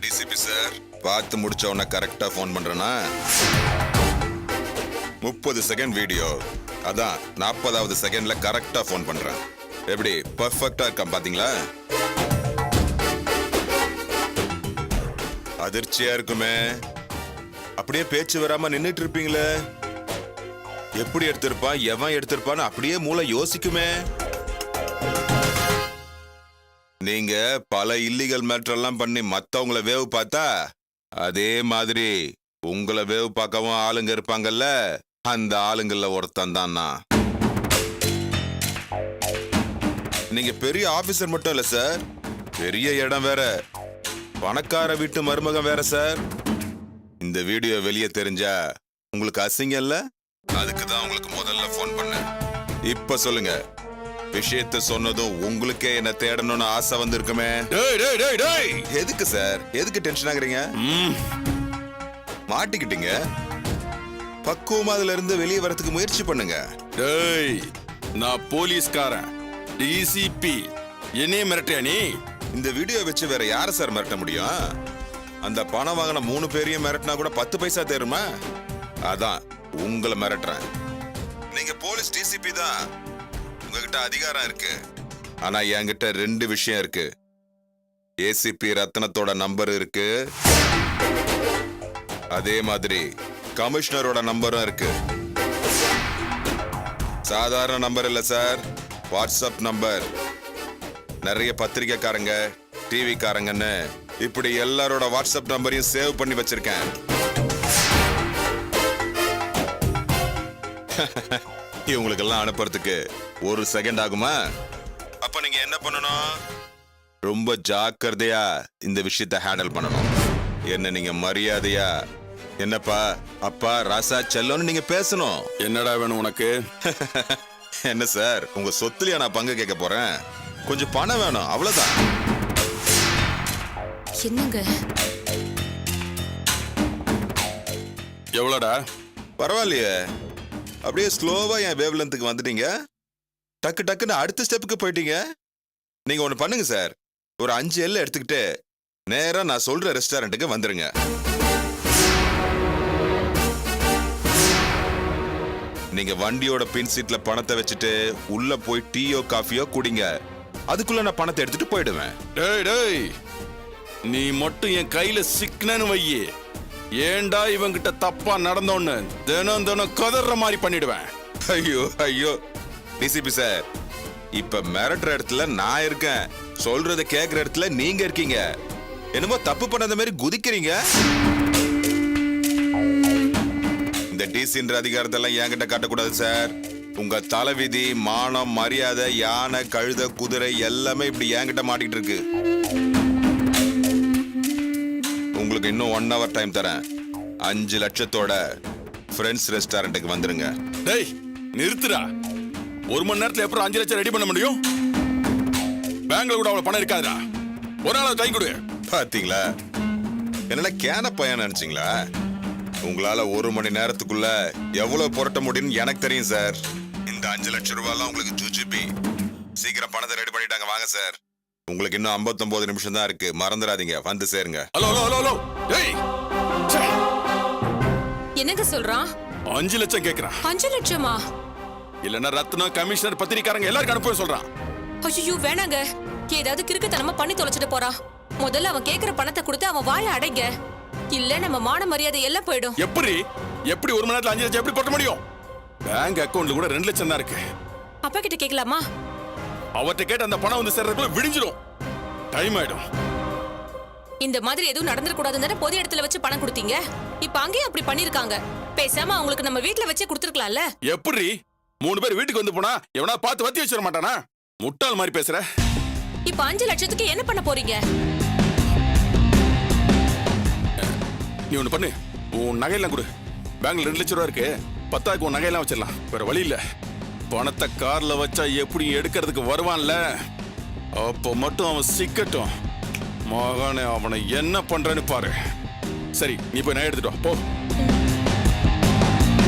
TCP sir, பார்த்து முடிச்ச உடனே கரெக்டா ஃபோன் பண்றேன்னா 30 செகண்ட் வீடியோ, அதான் 40வது செகண்ட்ல கரெக்டா ஃபோன் பண்றேன். எப்படி பர்ஃபெக்டா இருக்கான் பாத்தீங்களா? அதிர்ச்சியா இருக்குமே. அப்படியே பேச்சு வராம நின்னுட்டு இருப்பீங்களே. எப்படி எடுத்திருப்பான், எவன் எடுத்திருப்பான்னு அப்படியே மூளை யோசிக்குமே. நீங்க பல இல்லீகல் மேட்டர் எல்லாம் பண்ணி மத்தவங்களை வேவு பார்த்தா, அதே மாதிரி உங்களை வேவு பார்க்கவும் ஆளுங்க இருப்பாங்கல்ல, அந்த ஆளுங்கள்ல ஒருத்தன் தான் நான். நீங்க பெரிய ஆபீசர் மட்டும் இல்ல சார், பெரிய இடம் வேற, பணக்கார வீட்டு மருமகன் வேற சார். இந்த வீடியோ வெளியே தெரிஞ்சா உங்களுக்கு அசிங்கம் இல்ல? அதுக்கு தான் உங்களுக்கு முதல்ல போன் பண்ணேன். இப்ப சொல்லுங்க, விஷயத்த சொன்னதும் உங்களுக்கே என்ன தேடணும்னு ஆசை வந்திருக்குமே. எதுக்கு சார், எதுக்கு டென்ஷன் ஆகுறீங்க? மாட்டிக்கிட்டீங்க, பக்குவமா அதுல இருந்து வெளியே வரதுக்கு முயற்சி பண்ணுங்க. டேய், நான் போலீஸ்காரன், டிசிபி, என்னைய மிரட்டியா நீ? இந்த வீடியோ வச்சு வேற யார சார் மிரட்ட முடியும்? அந்த பணம் வாங்கின 3 பேரையும் மிரட்டினா கூட 10 பைசா தேருமா? அதான் உங்களை மிரட்டுறேன். நீங்க போலீஸ் டிசிபி தான், உங்ககிட்ட அதிகாரம் இருக்கு. ஆனா என்கிட்ட 2 விஷயம் இருக்கு. ஏசிபி ரத்னத்தோட நம்பர் இருக்கு, அதே மாதிரி கமிஷனரோட நம்பரும் இருக்கு. சாதாரண நம்பர் இல்ல சார், வாட்ஸ்அப் நம்பர். நிறைய பத்திரிகைக்காரங்க, டிவி காரங்கன்னு இப்படி எல்லாரோட வாட்ஸ்அப் நம்பரையும் சேவ் பண்ணி வச்சிருக்கேன். இவங்களுக்கெல்லாம் அனுப்புறதுக்கு 1 செகண்ட் ஆகுமா? அப்ப நீங்க என்ன பண்ணணும்? ரொம்ப ஜாக்கிரதையா இந்த விஷயத்தை ஹேண்டில் பண்ணணும். என்ன நீங்க மரியாதையா என்னப்பா அப்பா ராசா செல்லோன்னு நீங்க பேசணும். என்னடா வேணும் உனக்கு? என்ன சார், உங்க சொத்துலயா நான் பங்கு கேட்க போறேன்? கொஞ்சம் பணம் வேணும், அவ்வளவுதான். என்னங்க? எவ்வளோடா? பரவாயில்லையே, அப்படியே ஸ்லோவா என் வேவ் லென்த்துக்கு வந்துட்டீங்க. டக்கு டக்குன்னு அடுத்த ஸ்டெப்புக்கு போயிட்டீங்க. நீங்க ஒண்ணு பண்ணுங்க சார், ஒரு 5 எல் எடுத்துக்கிட்டு நேரா நான் சொல்ற ரெஸ்டாரண்ட்டுக்கு வந்துருங்க. நீங்க வண்டியோட பின் சீட்ல பணத்தை வச்சுட்டு உள்ள போய் டீயோ காஃபியோ குடிங்க. அதுக்குள்ள நான் பணத்தை எடுத்துட்டு போயிடுவேன். டேய் டேய், நீ மட்டும் என் கையில சிக்கனன்னு வையே, ஏண்டா இவங்கிட்ட தப்பா நடந்தோன்னு தினம் தினம் கதற மாதிரி பண்ணிடுவேன். ஐயோ ஐயோ டிசிபி சார், இப்ப மிரட்டுற இடத்துல நான் இருக்கேன், சொல்றத கேக்குற இடத்துல நீங்க இருக்கீங்க. என்னமோ தப்பு பண்ணாத மாதிரி குதிக்கிறீங்க. இந்த டிசின்ற அதிகாரத்தெல்லாம் என்கிட்ட காட்டக்கூடாது சார். உங்க தலைவிதி, மானம், மரியாதை, யானை, கழுத, குதிரை எல்லாமே இப்படி என்கிட்ட மாட்டிக்கிட்டு இருக்கு. உங்களுக்கு இன்னும் 1 hour டைம் தரேன். 5 லட்சத்தோட ஃப்ரெண்ட்ஸ் ரெஸ்டாரண்ட்டுக்கு வந்துருங்க. டேய் நிறுத்துடா, 1 மணி நேரத்துல எப்படி 5 லட்சம் ரெடி பண்ண முடியும்? பேங்க்ல கூட அவ்வளவு பணம் இருக்காதுடா. ஒரு நாள் டைம் கொடு. பாத்தீங்களா, என்னன்னா கேன பையன் நினைச்சீங்களா? உங்களால 1 மணி நேரத்துக்குள்ள எவ்வளவு புரட்ட முடியும்னு எனக்கு தெரியும் சார். இந்த 5 லட்சம் ரூபாய்லாம் உங்களுக்கு ஜூஜிபி. சீக்கிரம் பணத்தை ரெடி பண்ணிட்டாங்க, வாங்க சார். உங்களுக்கு இன்னும் 59 நிமிஷம் தான் இருக்கு, மறந்துடாதீங்க, வந்து சேருங்க. Hello hello hello hello. டேய், என்னங்க சொல்றான்? 5 லட்சம் கேக்குறான். 5 லட்சமா? இல்லன்னா ரத்னம், கமிஷனர், பத்திரிக்காரங்க எல்லாருக்கும் அனுப்ப சொல்றான். ஐயோ வேணாங்க, ஏதாவது கிறுக்குத்தனமா பண்ணி தொலைச்சிட்டு போறான். முதல்ல அவன் கேக்குற பணத்தை கொடுத்து அவன் வாயை அடைங்க, இல்ல நம்ம மான மரியாதை எல்லாம் போயிடும். எப்படி 1 மணி நேரத்துல 5 லட்சம் எப்படி போட்ட முடியும்? பேங்க் அக்கவுண்ட்ல கூட 2 லட்சம் தான் இருக்கு. அப்பா கிட்ட கேட்கலாமா? அவர்கிட்ட கேட்ட அந்த பணம் வந்து சேர்றதுக்குள்ள விடிஞ்சிடும், டைம் ஆயிடும். இந்த மாதிரி எதுவும் நடந்துடக்கூடாதுன்னு பொது இடத்துல வச்சு பணம் கொடுத்தீங்க. இப்ப அங்கேயும் அப்படி பண்ணிருக்காங்க. பேசாம அவங்களுக்கு நம்ம வீட்டுல வச்சே கொடுத்துருக்கலாம்ல. எப்படி 3 பேர் வீட்டுக்கு வந்து போனா எவனா பார்த்து வத்தி வச்சிட மாட்டானா? முட்டாள் மாதிரி பேசுற. இப்ப 5 லட்சத்துக்கு என்ன பண்ண போறீங்க? நீ ஒண்ணு பண்ணு, உன் நகையெல்லாம் கொடு. பேங்க்ல 2 லட்சம் ரூபா இருக்கு, 10,000 உன் நகையெல்லாம் வச்சிடலாம். வேற வழி இல்ல. பணத்தை கார்ல வச்சா எப்படி எடுக்கிறதுக்கு வருவான்ல, அப்போ மட்டும் அவன் சிக்கட்டும். மகனே, அவனை என்ன பண்றேன்னு பாரு. சரி, நீ போய் நகை எடுத்துட்டு வா, போ.